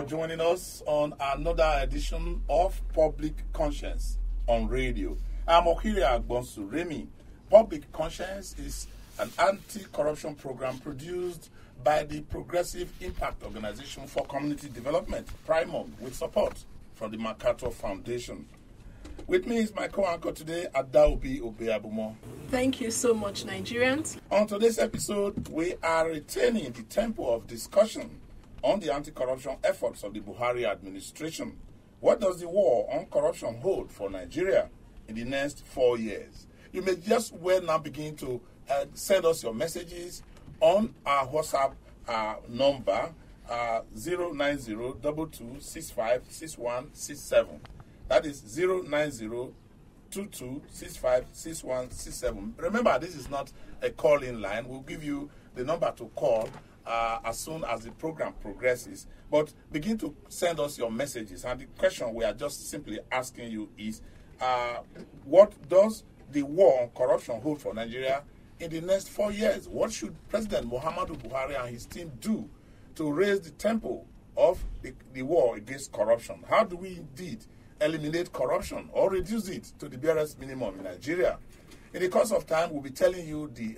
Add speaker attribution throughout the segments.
Speaker 1: for joining us on another edition of Public Conscience on Radio. I'm Okiri Agbonsu Remy. Public Conscience is an anti-corruption program produced by the Progressive Impact Organization for Community Development, PRIMOG, with support from the MacArthur Foundation. With me is my co-anchor today, Adaobi Obeabumo.
Speaker 2: Thank you so much, Nigerians.
Speaker 1: On today's episode, we are retaining the tempo of discussion on the anti-corruption efforts of the Buhari administration. What does the war on corruption hold for Nigeria in the next 4 years? You may just well now begin to send us your messages on our WhatsApp number 09022656167. That is 09022656167. Remember, this is not a call-in line. We'll give you the number to call as soon as the program progresses. But begin to send us your messages. And the question we are just simply asking you is, what does the war on corruption hold for Nigeria in the next 4 years? What should President Muhammadu Buhari and his team do to raise the tempo of the war against corruption? How do we indeed eliminate corruption or reduce it to the barest minimum in Nigeria? In the course of time, we'll be telling you the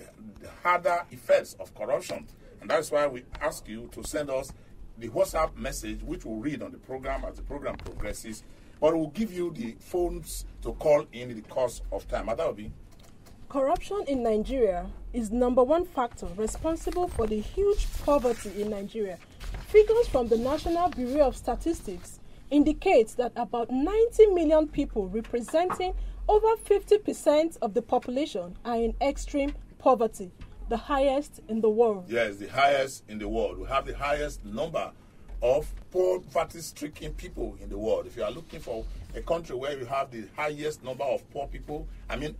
Speaker 1: harder effects of corruption. And that's why we ask you to send us the WhatsApp message, which we'll read on the program as the program progresses. But we'll give you the phones to call in the course of time. Adaobi.
Speaker 2: Corruption in Nigeria is number one factor responsible for the huge poverty in Nigeria. Figures from the National Bureau of Statistics indicate that about 90 million people, representing over 50% of the population, are in extreme poverty, the highest in the world.
Speaker 1: Yes, the highest in the world. We have the highest number of poverty-stricken people in the world. If you are looking for a country where you have the highest number of poor people,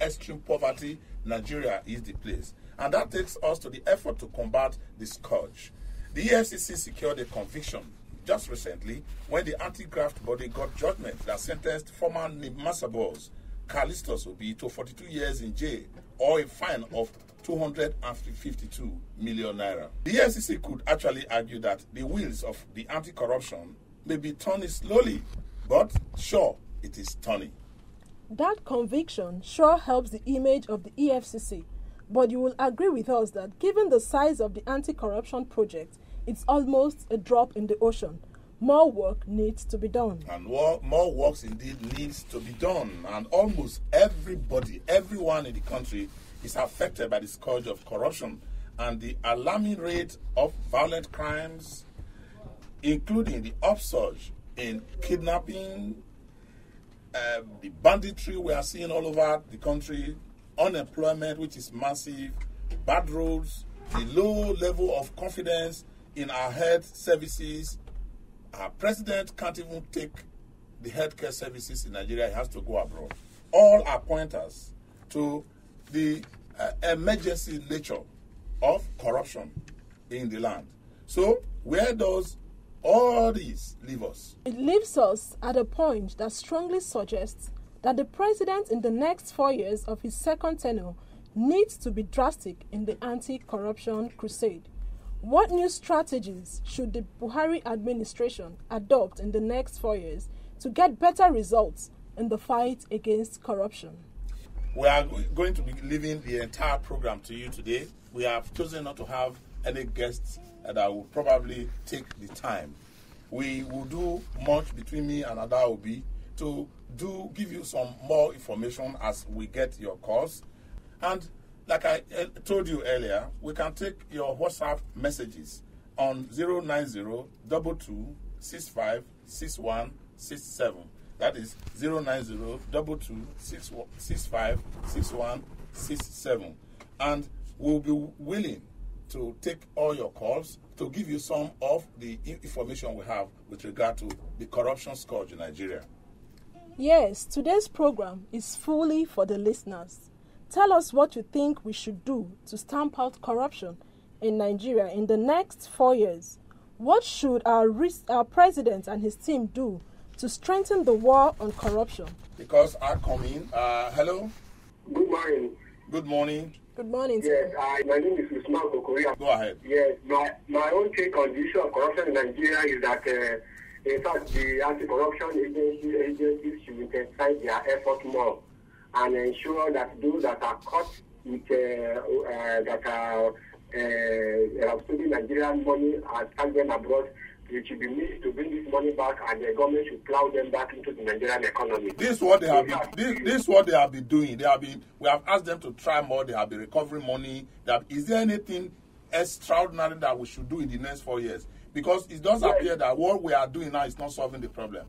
Speaker 1: extreme poverty, Nigeria is the place. And that takes us to the effort to combat the scourge. The EFCC secured a conviction just recently when the anti-graft body got judgment that sentenced former NIMASA boss Callistus Obi to 42 years in jail or a fine of 252 million naira. The EFCC could actually argue that the wheels of the anti-corruption may be turning slowly, but sure, it is turning.
Speaker 2: That conviction sure helps the image of the EFCC, but you will agree with us that given the size of the anti-corruption project, it's almost a drop in the ocean. More work needs to be done.
Speaker 1: And more work indeed needs to be done. And almost everyone in the country is affected by the scourge of corruption and the alarming rate of violent crimes, including the upsurge in kidnapping, the banditry we are seeing all over the country, unemployment, which is massive, bad roads, the low level of confidence in our health services. Our president can't even take the healthcare services in Nigeria. He has to go abroad. All are pointers to the emergency nature of corruption in the land. So, where does all this leave us?
Speaker 2: It leaves us at a point that strongly suggests that the president in the next 4 years of his second tenure needs to be drastic in the anti-corruption crusade. What new strategies should the Buhari administration adopt in the next 4 years to get better results in the fight against corruption?
Speaker 1: We are going to be leaving the entire program to you today. We have chosen not to have any guests that will probably take the time. We will do much between me and Adaobi to give you some more information as we get your calls. And like I told you earlier, we can take your WhatsApp messages on 09022656167. That is 09022656167. And we'll be willing to take all your calls to give you some of the information we have with regard to the corruption scourge in Nigeria.
Speaker 2: Yes, today's program is fully for the listeners. Tell us what you think we should do to stamp out corruption in Nigeria in the next 4 years. What should our president and his team do to strengthen the war on corruption?
Speaker 1: Because I come in. Hello?
Speaker 3: Good morning.
Speaker 1: Good morning.
Speaker 2: Good morning,
Speaker 3: Yes,
Speaker 2: sir.
Speaker 3: my name is Usman Kokoria.
Speaker 1: Go ahead.
Speaker 3: Yes, my own take on the issue of corruption in Nigeria is that In fact, the anti-corruption agencies should intensify their effort more and ensure that those that are caught with that are stealing Nigerian money and spend them abroad, it should be made to bring this money back, and the government should plow them back into the Nigerian economy.
Speaker 1: This is what they have been. This is what they have been doing. We have asked them to try more. They have been recovering money. Is there anything extraordinary that we should do in the next 4 years? Because it does appear that what we are doing now is not solving the problem.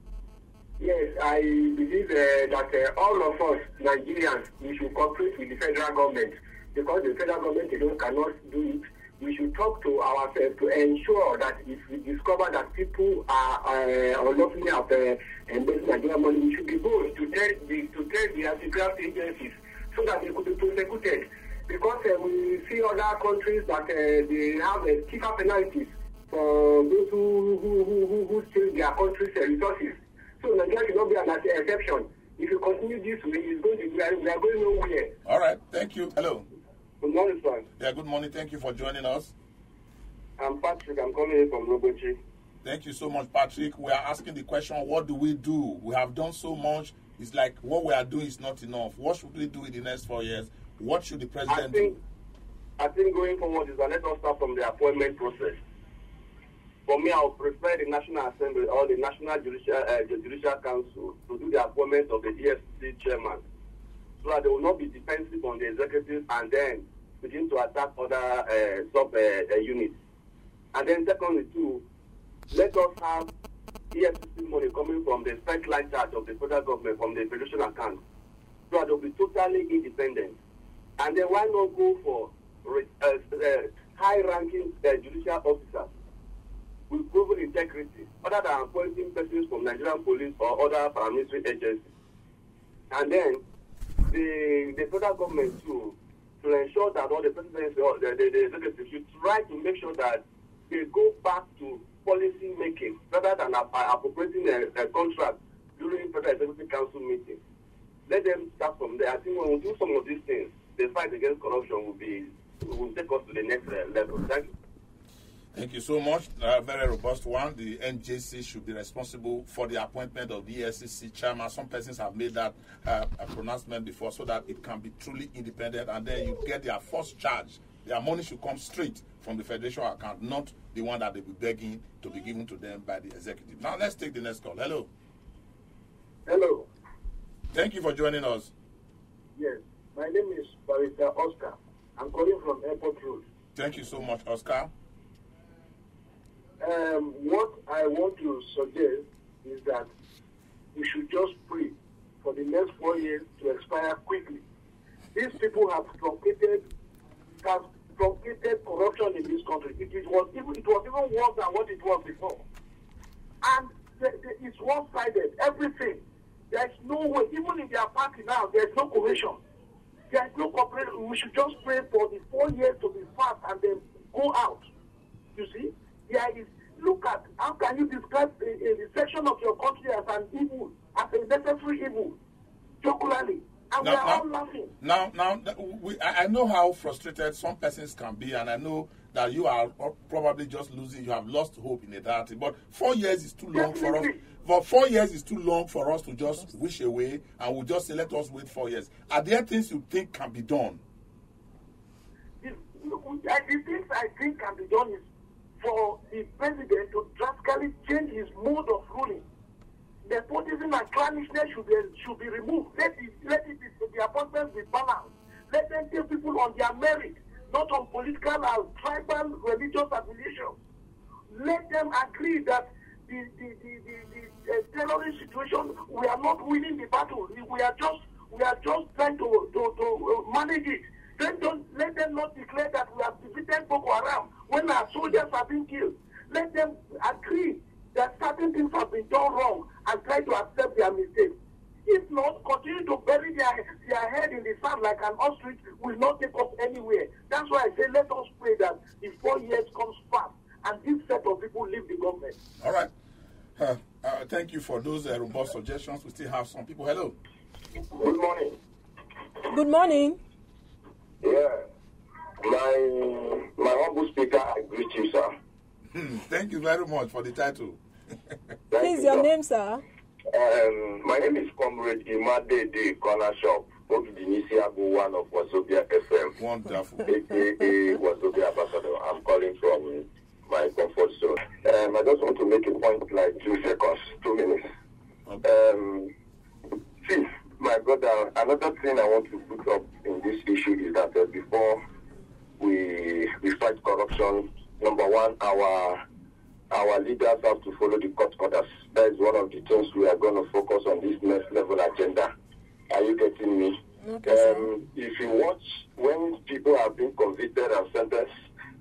Speaker 3: Yes, I believe that all of us Nigerians, we should cooperate with the federal government, because the federal government alone cannot do it. We should talk to ourselves to ensure that if we discover that people are unlawfully embezzling Nigerian money, we should be bold to tell the anti-graft agencies so that they could be prosecuted. Because we see other countries that they have stiffer penalties for those who steal their country's resources. So Nigeria should not be an exception. If you continue this way, we are going nowhere.
Speaker 1: All right, thank you. Hello.
Speaker 3: Good morning, sir.
Speaker 1: Yeah, good morning. Thank you for joining us.
Speaker 3: I'm Patrick. I'm calling in from Robochi.
Speaker 1: Thank you so much, Patrick. We are asking the question, what do we do? We have done so much. It's like what we are doing is not enough. What should we do in the next 4 years? What should the president do?
Speaker 3: I think going forward is that let us start from the appointment process. For me, I would prefer the National Assembly or the National Judicial Council to do the appointment of the EFCC chairman, so that they will not be defensive on the executive and then begin to attack other sub-units. And then secondly, too, let us have EFCC money coming from the first line charge of the federal government, from the federation account, so that they will be totally independent. And then why not go for high-ranking judicial officers with proven integrity, other than appointing persons from Nigerian police or other paramilitary agencies? And then the federal government too, to ensure that all the presidency or the executive should try to make sure that they go back to policy making rather than appropriating a contract during Federal Executive Council meetings. Let them start from there. I think when we do some of these things, the fight against corruption will take us to the next level. Thank you.
Speaker 1: Thank you so much. Very robust one. The NJC should be responsible for the appointment of the EFCC chairman. Some persons have made that a pronouncement before, so that it can be truly independent, and then you get their first charge. Their money should come straight from the federation account, not the one that they will be begging to be given to them by the executive. Now let's take the next call. Hello.
Speaker 3: Hello.
Speaker 1: Thank you for joining us.
Speaker 3: Yes, my name is Barrister Oscar. I'm calling from Airport Road.
Speaker 1: Thank you so much, Oscar.
Speaker 3: What I want to suggest is that we should just pray for the next 4 years to expire quickly. These people have truncated corruption in this country. It was even worse than what it was before. And it's one-sided, everything. There's no way, even in their party now, there's no cohesion. There's no cooperation. We should just pray for the 4 years to be fast and then go out. You see? Look at how can you describe a section of your country as an evil, as a necessary evil, jocularly, and we are all laughing.
Speaker 1: I know how frustrated some persons can be, and I know that you are probably just you have lost hope in eternity. But 4 years is too long for us. But 4 years is too long for us to just wish away, and we'll just say, let us wait 4 years. Are there things you think can be done?
Speaker 3: The things I think can be done is for the president to drastically change his mode of ruling. Nepotism and clannishness should be removed. Let the appointments be balanced. Let them take people on their merit, not on political or tribal religious affiliations. Let them agree that the terrorist situation, we are not winning the battle. We are just trying to manage it. Then let them not declare that we have defeated Boko Haram when our soldiers have been killed. Let them agree that certain things have been done wrong and try to accept their mistakes. If not, continue to bury their head in the sand like an ostrich will not take us anywhere. That's why I say let us pray that the 4 years comes fast and this set of people leave the government.
Speaker 1: All right. Thank you for those robust suggestions. We still have some people. Hello.
Speaker 3: Good morning.
Speaker 2: Good morning.
Speaker 3: Yeah. My humble speaker, I greet you, sir.
Speaker 1: Thank you very much for the title.
Speaker 3: Thank
Speaker 2: Please, your name, sir?
Speaker 4: My name is Comrade Imade de Corner Shop, Ogidinisiabu, one of Wazobia FM.
Speaker 1: Wonderful.
Speaker 4: AKA Wazobia Ambassador. I'm calling from my comfort zone. I just want to make a point like 2 seconds, 2 minutes.
Speaker 1: Okay.
Speaker 4: Chief, my brother, another thing I want to put up in this issue is that before we fight corruption, number one, our leaders have to follow the court orders. That is one of the things we are going to focus on this next level agenda. Are you getting me?
Speaker 2: Okay,
Speaker 4: if you watch when people have been convicted and sentenced,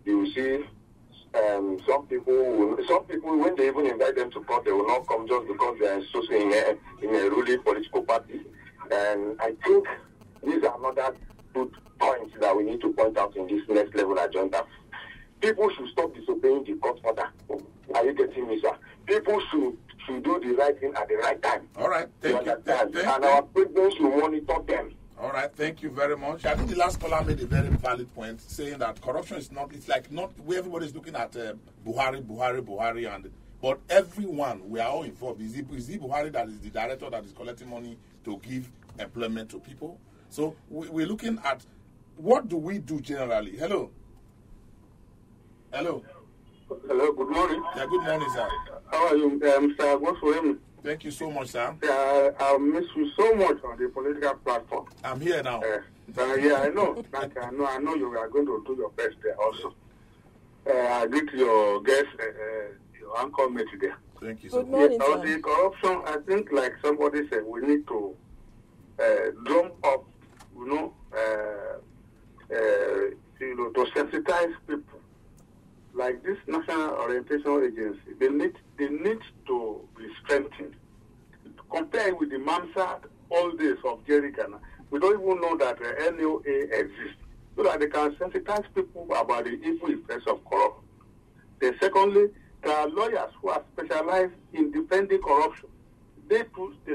Speaker 4: you will see some people when they even invite them to court, they will not come just because they are associated in a ruling political party. And I think these are another good points that we need to point out in this next level agenda. People should stop disobeying the court order. Are you getting me, sir? People should do the right thing at the right time.
Speaker 1: All right. Thank you.
Speaker 4: And our president should monitor them.
Speaker 1: All right, thank you very much. I think the last caller made a very valid point, saying that corruption is not, it's like not where everybody's looking at Buhari, but everyone, we are all involved. Is it Buhari that is the director that is collecting money to give employment to people? So we're looking at what do we do generally? Hello?
Speaker 4: Hello, good morning.
Speaker 1: Yeah, good morning, sir.
Speaker 4: How are you, Mr. Agbosoyemi?
Speaker 1: Thank you so much, sir.
Speaker 4: I miss you so much on the political platform.
Speaker 1: I'm here now.
Speaker 4: Yeah, I know. I know you are going to do your best there also. I greet your guest, your uncle mate there.
Speaker 1: Thank you so much.
Speaker 2: Good morning,
Speaker 4: On
Speaker 2: sir.
Speaker 4: the corruption, I think, like somebody said, we need to drum up, to sensitize people. Like this National Orientation Agency, they need to be strengthened. Compared with the Mansard old days of Jerry Ghana, we don't even know that the NOA exists, so that they can sensitize people about the evil effects of corruption. Then secondly, there are lawyers who are specialized in defending corruption. They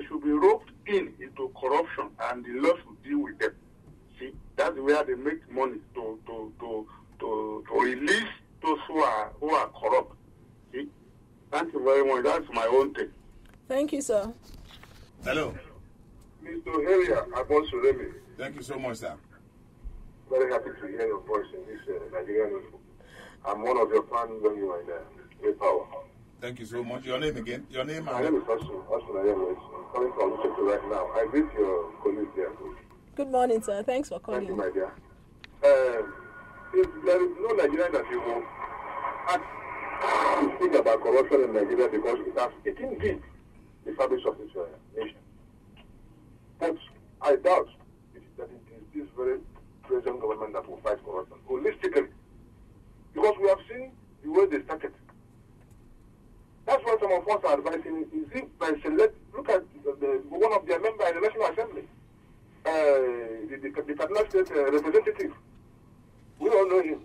Speaker 4: should be roped into corruption, and the law should deal with them. See, that's where they make money to release those who are corrupt. See? Thank you very much. That's my own thing.
Speaker 2: Thank you, sir.
Speaker 1: Hello.
Speaker 4: Mr. Heria Abonsuremi,
Speaker 1: Thank you so much, sir.
Speaker 4: very happy to hear your voice in this Nigerian info. I'm one of your fans when you are in Great Power.
Speaker 1: Thank you so much. Your name again? Your name?
Speaker 4: My name is Austin Ayemi. I'm calling from Lucheke right now. I greet your colleagues there.
Speaker 2: Good morning, sir. Thanks for calling.
Speaker 4: Thank you, my dear. If there is no Nigerian that you will speak about corruption in Nigeria because it has eaten deep the fabric of this nation. But I doubt that it is this very present government that will fight corruption holistically. Because we have seen the way they started. That's why some of us are advising, is it by select, look at one of their members in the National Assembly, the Kaduna State representative. We all know him.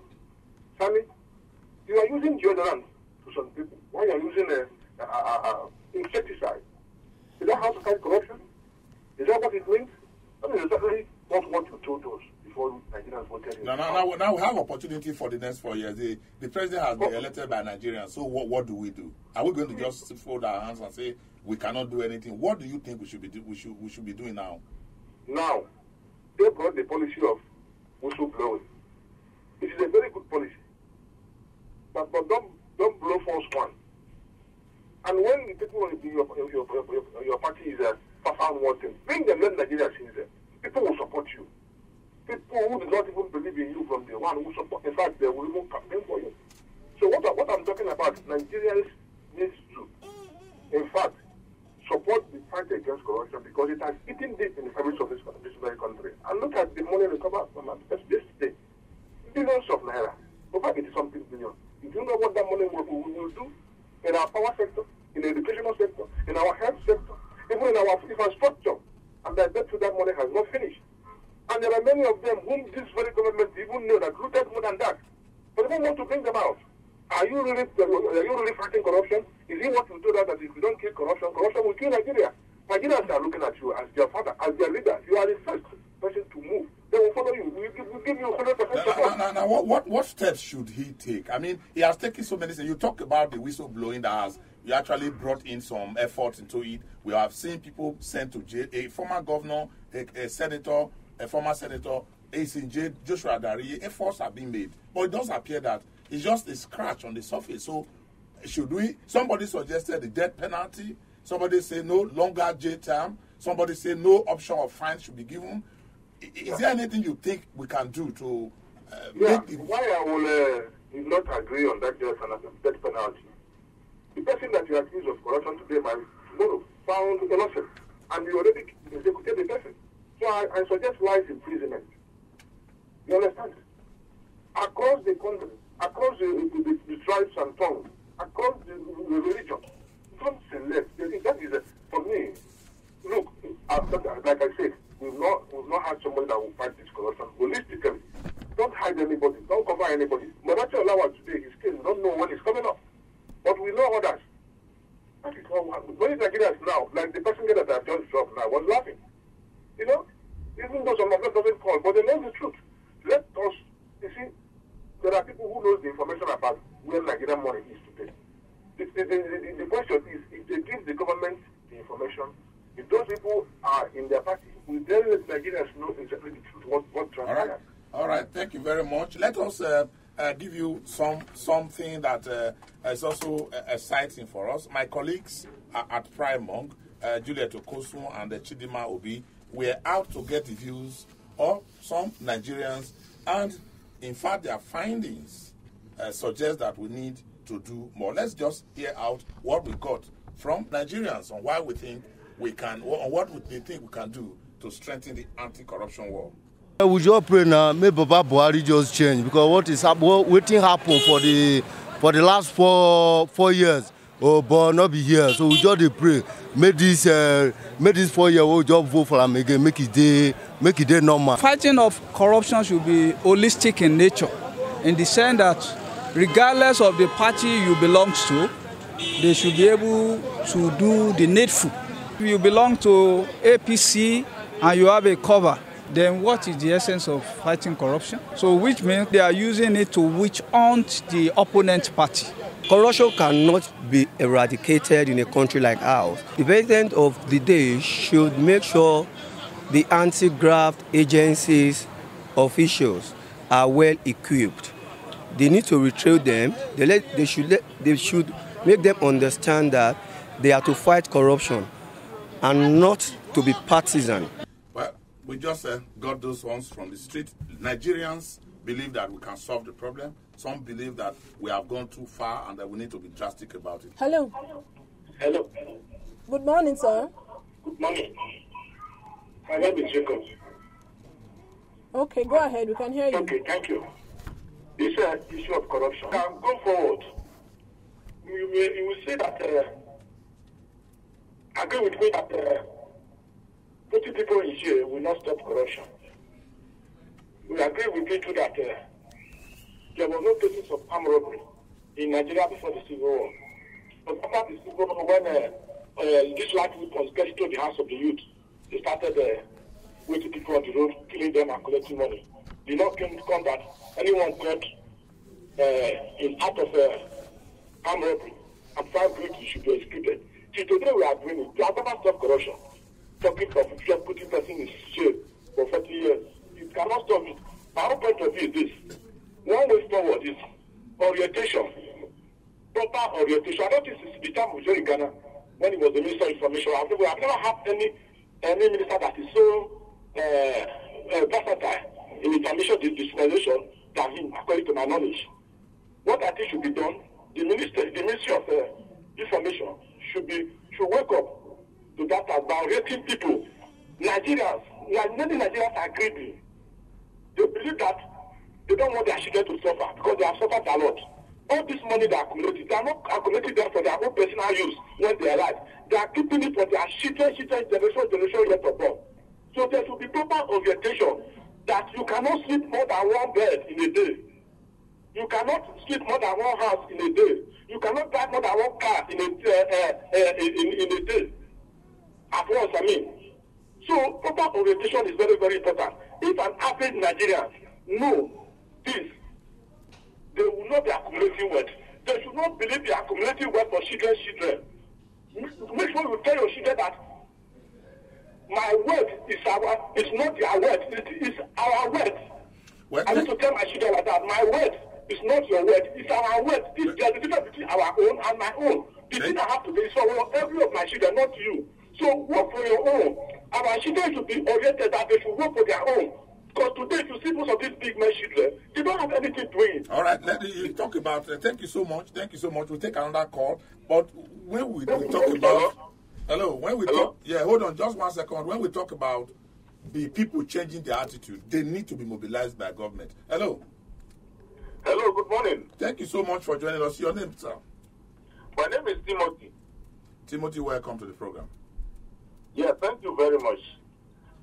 Speaker 4: Sammy, you are using deodorant to some people. Why are you using insecticide? Is that how to fight corruption? Is that what it means? I mean, exactly not what you told us before Nigerians voted in.
Speaker 1: Now we have opportunity for the next 4 years. The president has been elected by Nigerians. So what do we do? Are we going to just fold our hands and say we cannot do anything? What do you think we should be doing now?
Speaker 4: Now, they brought the policy of whistleblowing. It is a very good policy. But don't blow false one. And when the people in your party is found one thing, bring them, let Nigeria see them. People will support you. People who do not even believe in you from the one who support, in fact, they will even campaign for you. So what I'm talking about, Nigerians need to, in fact, support the fight against corruption because it has eaten deep in the fabric of this very country. And look at the money recovered from us this day. Billions of naira, over 80-something billion. Do you know what that money will do in our power sector, in the educational sector, in our health sector, even in our infrastructure? And I bet you that money has not finished. And there are many of them whom this very government even know that looted more than that. But they don't want to bring them out. Are you really fighting corruption? Is it what you told us that if you don't kill corruption, corruption will kill Nigeria? Nigerians are looking at you as their father, as their leader. You are the first person to move. they will follow you. We'll give you 100% support.
Speaker 1: Now, what steps should he take? I mean, he has taken so many things. You talk about the whistleblowing that has you actually brought in some effort into it. We have seen people sent to jail. A former governor, a senator, a former senator is in jail. Joshua Dariye. Efforts have been made, but it does appear that it's just a scratch on the surface. So, should we? Somebody suggested the death penalty. Somebody say no longer jail term. Somebody say no option of fine should be given. Is there anything you think we can do to make the...
Speaker 4: Why I will not agree on that death penalty? The person that you accuse of corruption today might be found innocent, and you already executed the person. So I suggest life imprisonment. You understand? Across the country, across the tribes and tongues, across the religion, don't select. That is, for me, look, like I said, we've not had somebody that will fight this corruption holistically. Don't hide anybody. Don't cover anybody. But that's allowed today. His case, we don't know when it's coming up. But we know others. That is all. Many Nigerians now, like the person that I've just dropped now, was laughing. You know? Even though some of them doesn't call, but they know the truth. Let us, you see, there are people who know the information about where Nigerian money is today. The question is, if they give the government the information, if those people are in their party, we then let Nigerians know exactly the truth, what transpired.
Speaker 1: All right, thank you very much. Let us give you something that is also exciting for us. My colleagues at Prime Monk, Juliet Okosun and Chidima Obi, were out to get the views of some Nigerians, and in fact their findings suggest that we need to do more. Let's just hear out what we got from Nigerians on why we think we can, or what they think we can do to strengthen the anti-corruption war.
Speaker 5: We just pray now, may Baba Buhari just change, because what happened for the last four years, but not be here. So we just pray, make this 4 year old just vote for him again, make it day normal.
Speaker 6: Fighting of corruption should be holistic in nature, in the sense that regardless of the party you belong to, they should be able to do the needful. If you belong to APC and you have a cover, then what is the essence of fighting corruption? So which means they are using it to witch hunt the opponent party.
Speaker 7: Corruption cannot be eradicated in a country like ours. The president of the day should make sure the anti-graft agencies officials are well equipped. They need to retrain them. They should make them understand that they are to fight corruption and not to be partisan.
Speaker 1: Well, we just got those ones from the street. Nigerians believe that we can solve the problem. Some believe that we have gone too far and that we need to be drastic about it.
Speaker 2: Hello.
Speaker 4: Hello.
Speaker 2: Good morning, sir.
Speaker 4: Good morning. My name is Jacob.
Speaker 2: Okay, go ahead. We can hear you.
Speaker 4: Okay, thank you. This issue of corruption. Now, go forward. You will say that, agree with me that putting people in jail will not stop corruption. We agree with you too that there were no cases of armed robbery in Nigeria before the Civil War. But after the Civil War, when these light weapons get to the hands of the youth, they started waiting people on the road, killing them and collecting money. The law came that anyone caught in act of armed robbery and found guilty should be executed. See, today we are doing it. We have never stopped corruption. Talking of just putting person in jail for 40 years. You cannot stop it. My own point of view is this. One way forward is orientation. Proper orientation. I noticed the time of Jerry Ghana when he was the Minister of Information. We have never had any minister that is so versatile in information distribution than him, according to my knowledge. What I think should be done, the Ministry of Information should wake up to that by rating people. Nigerians, many Nigerians are greedy. They believe that they don't want their children to suffer because they have suffered a lot. All this money they accumulated, they are not accumulating them for their own personal use when they are alive. They are keeping it for their children, generation yet to come. So there should be proper orientation that you cannot sleep more than one bed in a day. You cannot sleep more than one house in a day. You cannot drive more than one car in a day. At once, I mean. So proper orientation is very, very important. if an average Nigerian know this, they will not be accumulating wealth. They should not believe they are accumulating wealth for children's children. Make sure you tell your children that my wealth is not their wealth, it is our wealth.
Speaker 1: Well,
Speaker 4: I need to tell my children like that. My wealth is not your wealth, it's our wealth. There's a difference between our own and my own. The thing I have to do is for every of my children, not you. So work for your own. Our children should be oriented that they should work for their own. Because today, if you see most of these big men children, they don't have anything doing.
Speaker 1: All right, let you talk about. Thank you so much. Thank you so much. We'll take another call. But when we talk about, hold on, just 1 second. When we talk about the people changing their attitude, they need to be mobilized by government. Hello.
Speaker 4: Hello. Good morning.
Speaker 1: Thank you so much for joining us. Your name, sir?
Speaker 4: My name is Timothy.
Speaker 1: Timothy, welcome to the program.
Speaker 4: Yeah, thank you very much.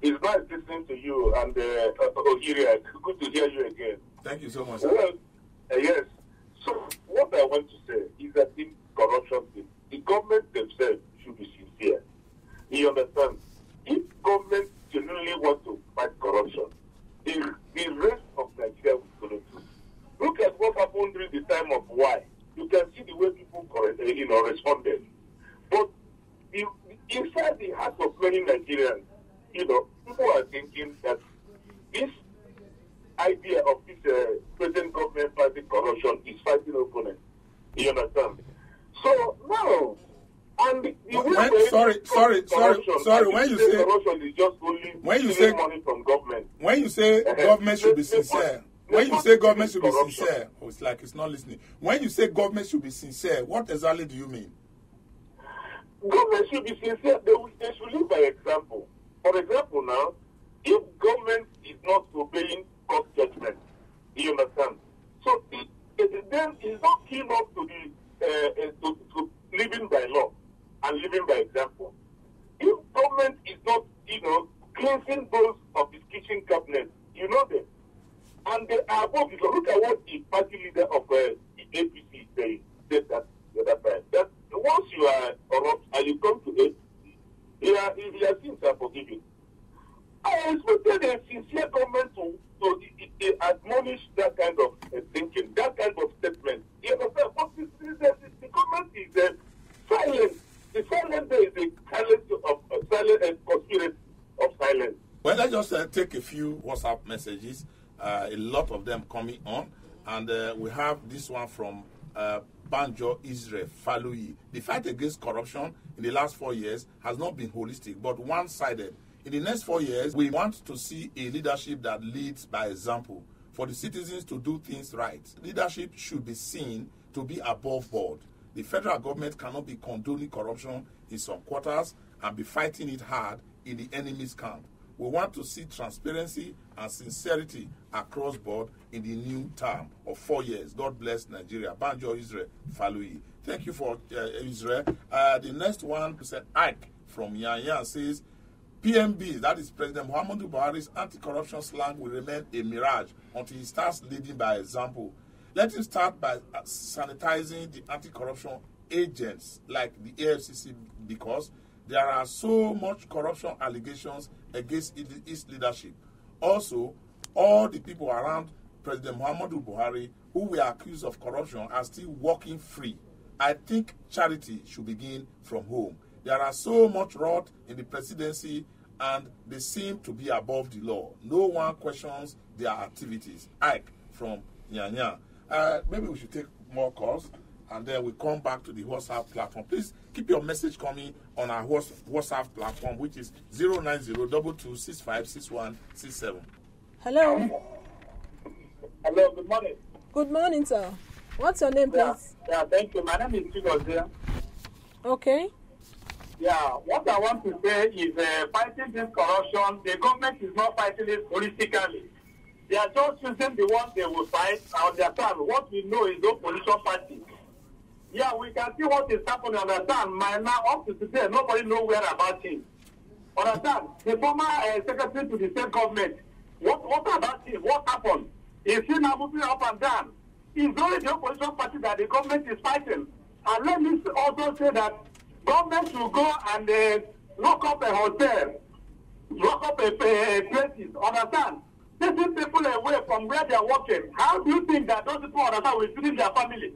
Speaker 4: It's nice listening to you and Ogiria. Good to hear you again.
Speaker 1: Thank you so much.
Speaker 4: Well, yes. So what I want to say is that in corruption, the government themselves should be sincere. You understand? If government genuinely want to fight corruption, the rest of Nigeria will follow through. Look at what happened during the time of Y. You can see the way people responded. But inside the hearts of many Nigerians, people are thinking that this idea of this present government fighting corruption is fighting opponents. You understand? So now, and the
Speaker 1: when you say
Speaker 4: corruption is just only stealing money from government.
Speaker 1: When you say government should be sincere, it's like it's not listening. When you say government should be sincere, what exactly do you mean?
Speaker 4: Government should be sincere. They should lead by example. For example, now, if government is not obeying court judgment, you understand? So then it's not keen up to to living by law and living by example. If government is not, cleansing those of his kitchen cabinet, you know them, and they are above it. Look at what the party leader of the APC said that the other time. That once you are corrupt and you come to it, your sins are forgiven. I expected a sincere government to admonish that kind of thinking, that kind of statement. You understand? But the government is silent. The silence there is a silence conspiracy of silence.
Speaker 1: Well, let's just take a few WhatsApp messages. A lot of them coming on, and we have this one from Banjo Israel Falui. The fight against corruption in the last 4 years has not been holistic, but one-sided. In the next 4 years, we want to see a leadership that leads by example. For the citizens to do things right, leadership should be seen to be above board. The federal government cannot be condoning corruption in some quarters and be fighting it hard in the enemy's camp. We want to see transparency and sincerity across board in the new term of 4 years. God bless Nigeria. Banjo Israel Falui. Thank you for Israel. The next one is Ike from Yan says, PMB, that is President Muhammadu Buhari's anti-corruption slang, will remain a mirage until he starts leading by example. Let him start by sanitizing the anti-corruption agents like the AFCC, because there are so much corruption allegations against its leadership. Also, all the people around President Muhammadu Buhari who were accused of corruption are still walking free. I think charity should begin from home. There are so much rot in the presidency and they seem to be above the law. No one questions their activities. Ike from Nyanya. Maybe we should take more calls and then we come back to the WhatsApp platform. Please keep your message coming on our WhatsApp platform, which is 09022656167.
Speaker 2: Hello.
Speaker 3: Hello, good morning.
Speaker 2: Good morning, sir. What's your name, please?
Speaker 3: Yeah, thank you. My name is Chigozie.
Speaker 2: Okay.
Speaker 3: Yeah, what I want to say is fighting this corruption, the government is not fighting it holistically. They are just using the one they will fight on their time. What we know is no opposition party. Yeah, we can see what is happening, understand? Now, up to today, nobody knows where about him. Understand? The former secretary to the state government, what about him? What happened? Is he now moving up and down? It's only the opposition party that the government is fighting. And let me also say that government should go and lock up a hotel, lock up a places, understand? taking people away from where they are working. How do you think that those people understand will feed their family?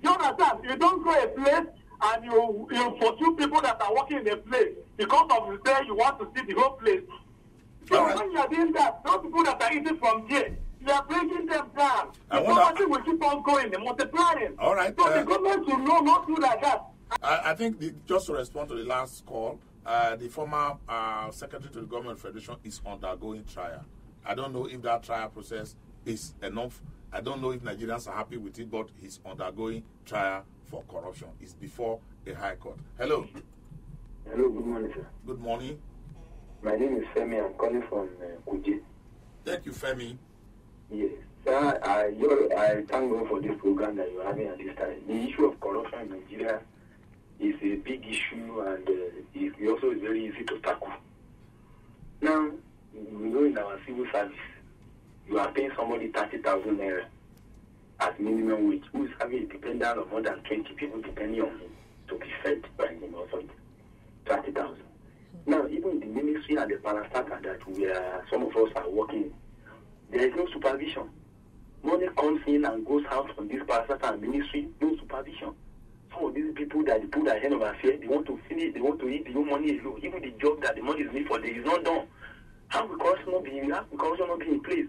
Speaker 3: You understand? You don't go a place and you pursue people that are working in a place because of you say you want to see the whole place. So when you are doing that, those people that are eating from here, you are breaking them down. The poverty will keep on going and multiplying.
Speaker 1: All right.
Speaker 3: So the government should know not do like that.
Speaker 1: I think just to respond to the last call, the former Secretary to the Government Federation is undergoing trial. I don't know if that trial process is enough. I don't know if Nigerians are happy with it, but he's undergoing trial for corruption. It's before a high court. Hello.
Speaker 8: Hello, good morning, sir.
Speaker 1: Good morning.
Speaker 8: My name is Femi. I'm calling from Kuje.
Speaker 1: Thank you, Femi.
Speaker 8: Yes. Sir, I thank God for this program that you're having at this time. The issue of corruption in Nigeria is a big issue, and it also is very easy to tackle. Now, we know in our civil service, you are paying somebody 30,000 naira as minimum wage, who is having a dependent of more than 20 people depending on him to be fed by him or something. 30,000. Now, even in the ministry and the parastatal that some of us are working, there is no supervision. Money comes in and goes out from this parastatal and ministry, no supervision. Some of these people that they put ahead of affairs, they want to finish, they want to eat the whole money alone. Even the job that the money is made for, there is not done. How will corruption not be in place?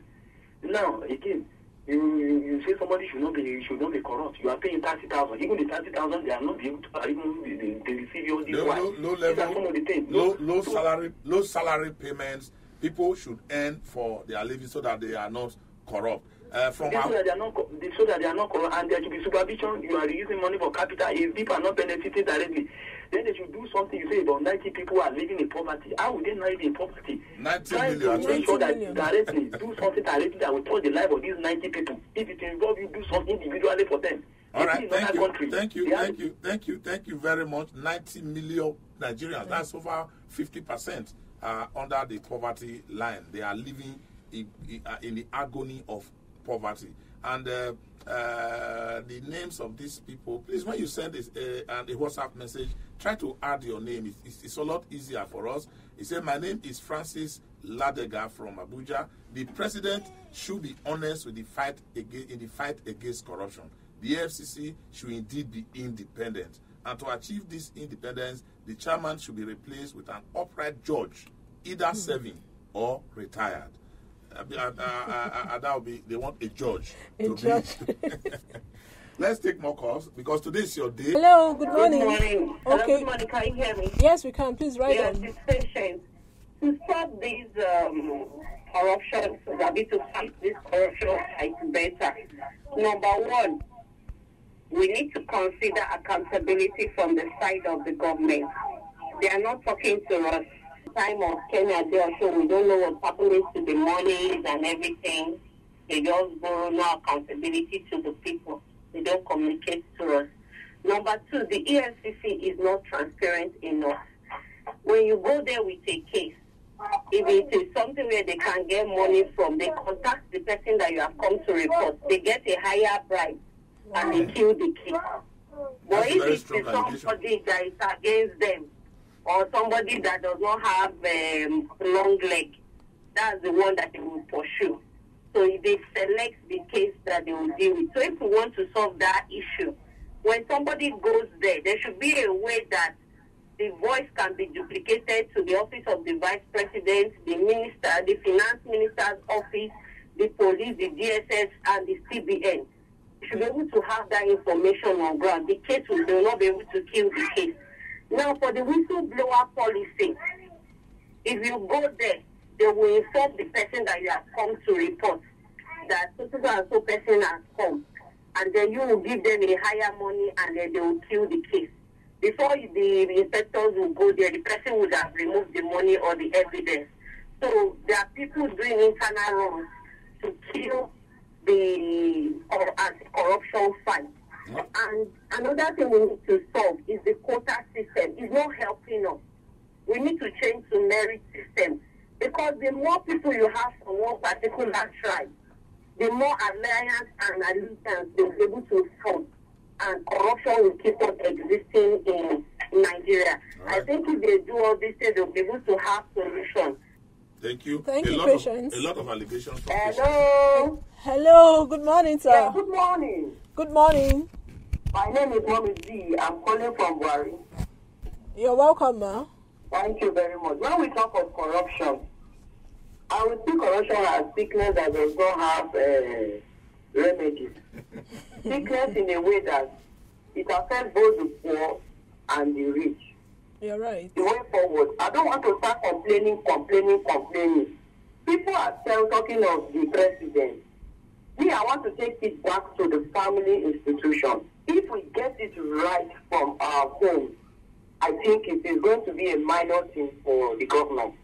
Speaker 8: Now, again, you say somebody should not be corrupt. You are paying 30,000. Even the 30,000, they are not able to even they receive all these
Speaker 1: low salary payments. People should earn for their living so that they are not corrupt. So that they are not corrupt, and there should be supervision. You are using money for capital. If people are not benefiting directly, then they should do something. You say about 90 people are living in poverty. How would they not live in poverty? 90
Speaker 8: Try
Speaker 1: million.
Speaker 8: to make sure that directly do something directly that will touch the life of these 90 people. If it involves you, do something individually for them.
Speaker 1: All right, thank you very much. 90 million Nigerians. That's over 50% under the poverty line. They are living in the agony of poverty. And the names of these people, please, when you send a WhatsApp message, try to add your name. It's a lot easier for us. He said, my name is Francis Ladega from Abuja. The president should be honest with the fight against corruption. The FCC should indeed be independent. And to achieve this independence, the chairman should be replaced with an upright judge, either serving or retired. That will be, they want a judge. Let's take more calls because today is your day.
Speaker 2: Hello, good morning.
Speaker 9: Good morning.
Speaker 2: Okay.
Speaker 9: Hello, good morning. Can you hear me?
Speaker 2: Yes, we can. Please write
Speaker 9: Yes,
Speaker 2: on.
Speaker 9: it's patient. To stop these corruption, to fight this corruption, it's better. Number one, we need to consider accountability from the side of the government. They are not talking to us. Time of Kenya, they are sure we don't know what's happening to the monies and everything. They just borrow no accountability to the people. They don't communicate to us. Number two, the EFCC is not transparent enough. When you go there with a case, if it is something where they can get money from, they contact the person that you have come to report. They get a higher bribe and they kill the case. But if it is somebody that is against them, or somebody that does not have long leg, that's the one that they will pursue. So they select the case that they will deal with. So if we want to solve that issue, when somebody goes there, there should be a way that the voice can be duplicated to the office of the vice president, the minister, the finance minister's office, the police, the DSS, and the CBN. You should be able to have that information on ground. The case will not be able to kill the case. Now, for the whistleblower policy, if you go there, they will inform the person that you have come to report that so and so person has come. And then you will give them a higher money and then they will kill the case. Before the inspectors will go there, the person would have removed the money or the evidence. So there are people doing internal runs to kill the anti-corruption fight. And another thing we need to solve is the quota system. It's not helping us. We need to change to merit system, because the more people you have from one particular tribe, the more alliance and allegiance they'll be able to form, and corruption will keep on existing in Nigeria. Right. I think if they do all this, they'll be able to have solutions.
Speaker 1: Thank you.
Speaker 2: Thank you, Patience.
Speaker 1: A lot of allegations from
Speaker 9: Hello.
Speaker 2: Hello, good morning, sir.
Speaker 9: Yeah, good morning.
Speaker 2: Good morning.
Speaker 9: My name is Mommy Z. I'm calling from Wari.
Speaker 2: You're welcome, ma.
Speaker 9: Thank you very much. When we talk of corruption, I would see corruption as sickness that does not have remedies. Sickness in a way that it affects both the poor and the rich.
Speaker 2: You're right.
Speaker 9: The way forward, I don't want to start complaining. People are still talking of the president. Me, I want to take it back to the family institution. If we get it right from our home, I think it is going to be a minor thing for the government.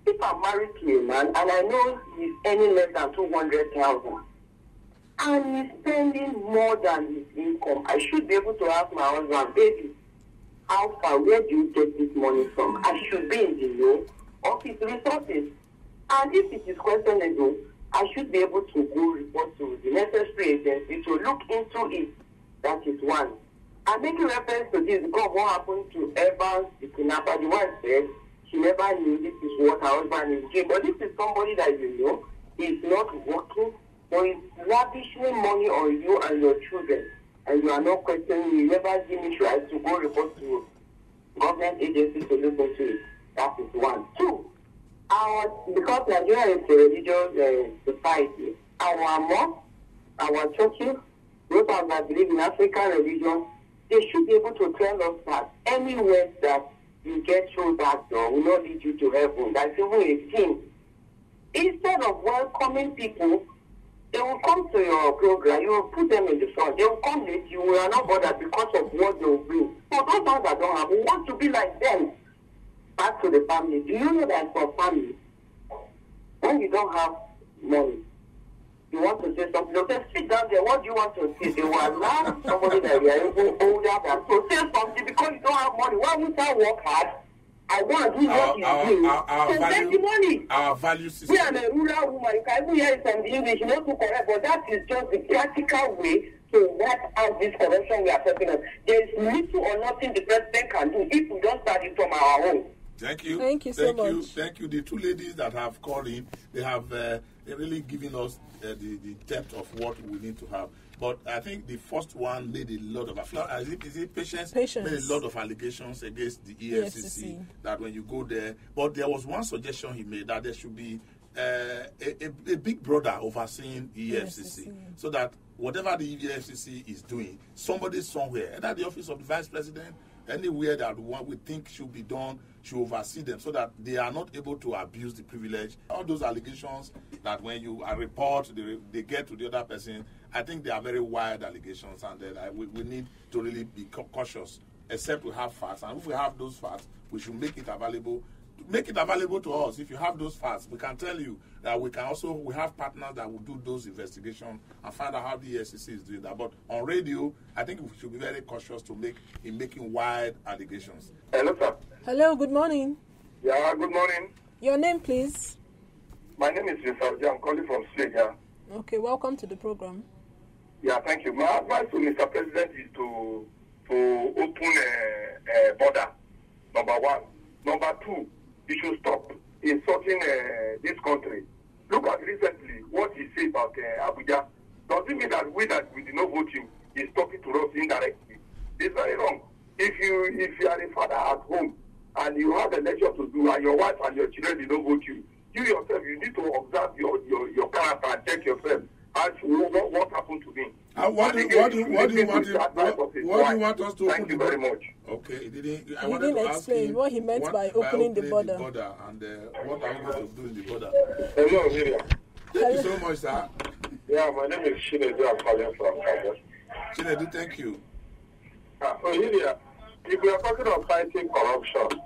Speaker 9: If I'm married to a man and I know he's earning less than 200,000 and he's spending more than his income, I should be able to ask my husband, baby, how far, where do you get this money from? I should be in the know of his resources. And if it is questionable, I should be able to go report to the necessary agency to look into it. That is one. I'm making reference to this because what happened to Evans, the kidnapper, the one said she never knew this is what her husband is doing. But this is somebody that you know is not working or is lavishing money on you and your children. And you are not questioning, you never give me right to go report to government agencies to look into it. That is one. Two, because Nigeria is a religious society, our mosques, our churches, those that believe in African religion, they should be able to tell us that anywhere that you get through that door will not lead you to heaven. That's even a sin. Instead of welcoming people, they will come to your program, you will put them in the front, they will come late, you will not bother because of what they will bring. So those ones that don't have, we want to be like them. Back to the family. Do you know that for family, when you don't have money, you want to say something, they'll say, sit down there, what do you want to say? They will allow somebody that you are even older than to say something because you don't have money. Why would I work hard? I want to do what you do. So get the money.
Speaker 1: Our value system.
Speaker 9: We are a rural woman. You can even hear it from the English, not too correct, but that is just the practical way to work out this corruption we are talking of. There is little or nothing the president can do if we don't start it from our home.
Speaker 1: Thank you.
Speaker 2: Thank you so much.
Speaker 1: Thank you. The two ladies that have called in, they have they're really given us the depth of what we need to have. But I think the first one made a lot of Patience made a lot of allegations against the EFCC that when you go there. But there was one suggestion he made that there should be a big brother overseeing the EFCC so that whatever the EFCC is doing, somebody somewhere, either the office of the vice president, anywhere that we think should be done, should oversee them so that they are not able to abuse the privilege. All those allegations that when you report, they get to the other person, I think they are very wild allegations, and we need to really be cautious, except we have facts. And if we have those facts, we should make it available. Make it available to us. If you have those facts, we can tell you that we have partners that will do those investigations and find out how the EFCC is doing that. But on radio, I think we should be very cautious in making wild allegations.
Speaker 4: Hello, sir.
Speaker 2: Hello, good morning.
Speaker 4: Yeah, good morning.
Speaker 2: Your name, please.
Speaker 4: My name is Yusuf. I'm calling from Slega.
Speaker 2: Okay, welcome to the program.
Speaker 4: Yeah, thank you. My advice to Mr. President is to open a border, number one. Number two, he should stop insulting this country. Look at recently what he said about Abuja. Does it mean that we did not vote him, he's talking to us indirectly? It's very wrong. If you are a father at home and you have a lecture to do and your wife and your children did not vote you, you yourself, you need to observe your character and check yourself. What happened to me?
Speaker 1: What do you want us to
Speaker 4: Thank you very much.
Speaker 1: Okay, he
Speaker 2: didn't explain what he meant by opening the border.
Speaker 1: And what are we going to do in the border?
Speaker 4: Hello, Miriam.
Speaker 1: Thank you so much, sir.
Speaker 4: Yeah, my name is Chinedu. I'm calling from Kansas.
Speaker 1: Chinedu, thank you.
Speaker 4: So, Ilya, if we are talking of fighting corruption,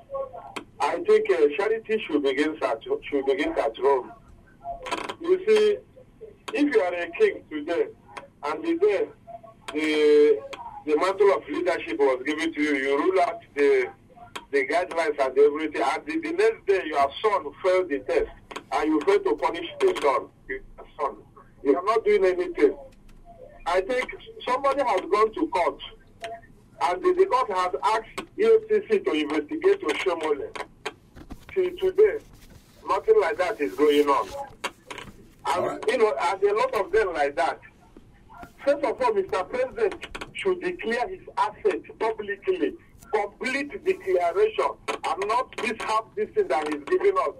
Speaker 4: I think charity should begin at Rome. You see, if you are a king today, and the mantle of leadership was given to you, you rule out the guidelines and everything, and the next day your son failed the test, and you fail to punish the son. You are not doing anything. I think somebody has gone to court, and the court has asked EFCC to investigate Oshomole. Till today, Nothing like that is going on. And,
Speaker 1: Right.
Speaker 4: and a lot of them like that. First of all, Mr. President should declare his assets publicly. Complete declaration and not this thing that he's giving us.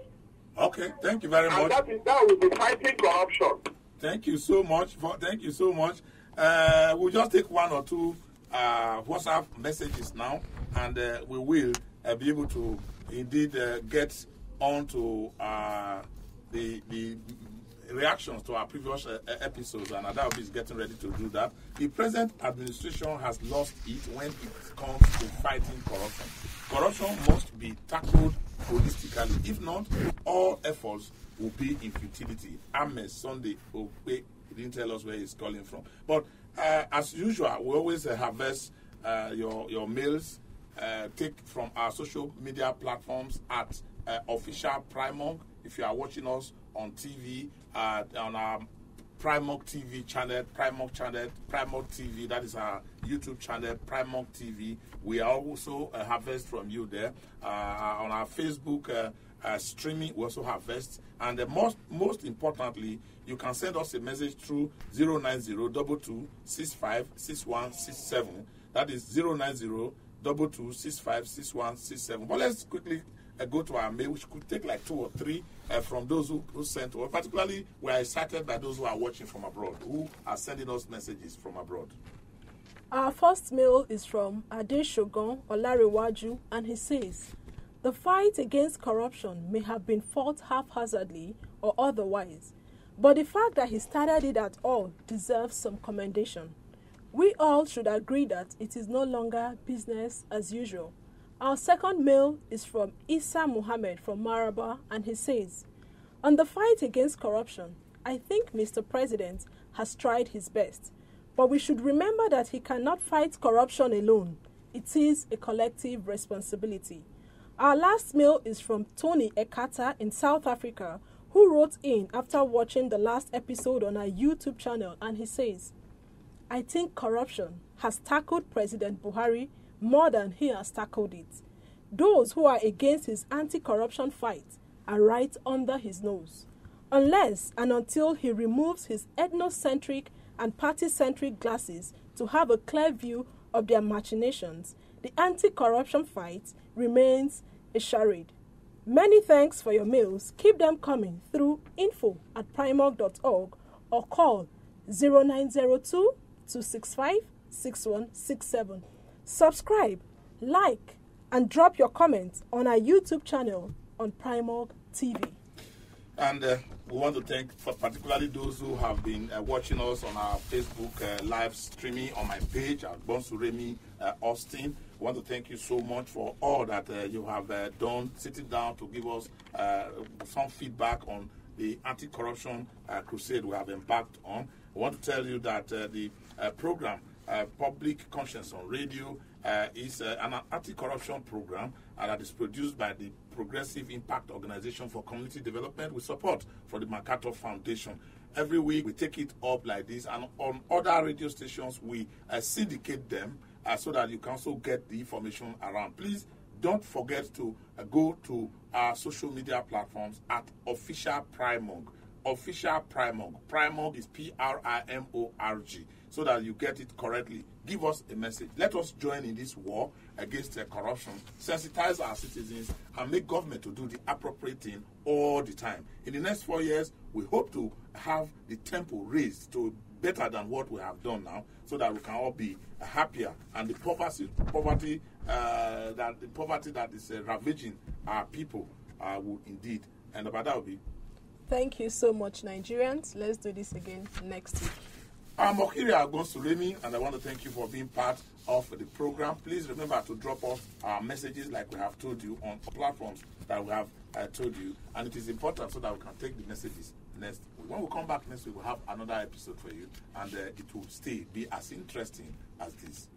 Speaker 1: Okay, thank you very
Speaker 4: And
Speaker 1: much.
Speaker 4: that will be fighting corruption.
Speaker 1: Thank you so much. Thank you so much. We'll just take one or two WhatsApp messages now, and we will be able to indeed get on to the reactions to our previous episodes, and Adaobi is getting ready to do that. The present administration has lost it when it comes to fighting corruption. Corruption must be tackled holistically. If not, all efforts will be in futility. Ahmed Sunday Okpe, he didn't tell us where he's calling from. But as usual, we always harvest your mails, take from our social media platforms at Official Primorg. If you are watching us on TV, on our Primorg TV channel, Primorg TV, that is our YouTube channel, Primorg TV. We are also harvest from you there. On our Facebook streaming, we also harvest. And most importantly, you can send us a message through 090-2265-6167. That is 090-2265-6167. But let's quickly go to our mail, which could take like 2 or 3 from those who sent to us. Particularly, we are excited by those who are watching from abroad, who are sending us messages from abroad.
Speaker 2: Our first mail is from Ade Shogun Olarewaju, and he says, "The fight against corruption may have been fought haphazardly or otherwise, but the fact that he started it at all deserves some commendation. We all should agree that it is no longer business as usual." Our second mail is from Issa Muhammad from Maraba, and he says, "On the fight against corruption, I think Mr. President has tried his best, but we should remember that he cannot fight corruption alone. It is a collective responsibility." Our last mail is from Tony Ekata in South Africa, who wrote in after watching the last episode on our YouTube channel, and he says, "I think corruption has tackled President Buhari more than he has tackled it. Those who are against his anti-corruption fight are right under his nose. Unless and until he removes his ethnocentric and party-centric glasses to have a clear view of their machinations, the anti-corruption fight remains a charade." Many thanks for your mails. Keep them coming through info@primorg.org or call 0902-265-6167. Subscribe, like, and drop your comments on our YouTube channel on Primorg TV.
Speaker 1: And we want to thank particularly those who have been watching us on our Facebook live streaming on my page at Bonsuremi Austin. We want to thank you so much for all that you have done, sitting down to give us some feedback on the anti-corruption crusade we have embarked on. We want to tell you that the program, Public Conscience on Radio, is an anti-corruption program that is produced by the Progressive Impact Organization for Community Development with support for the MacArthur Foundation. Every week we take it up like this, and on other radio stations we syndicate them so that you can also get the information around. Please don't forget to go to our social media platforms at Official Primorg. Official Primorg. Primorg is Primorg, so that you get it correctly. Give us a message. Let us join in this war against corruption, sensitize our citizens, and make government to do the appropriate thing all the time. In the next 4 years, we hope to have the tempo raised to better than what we have done now, so that we can all be happier, and the poverty that is ravaging our people will indeed end up. That will be.
Speaker 2: Thank you so much, Nigerians. Let's do this again next week.
Speaker 1: I'm Okiri Agonsuremi, and I want to thank you for being part of the program. Please remember to drop off our messages like we have told you on platforms that we have told you. And it is important so that we can take the messages next week. When we come back next week, we'll have another episode for you, and it will be as interesting as this.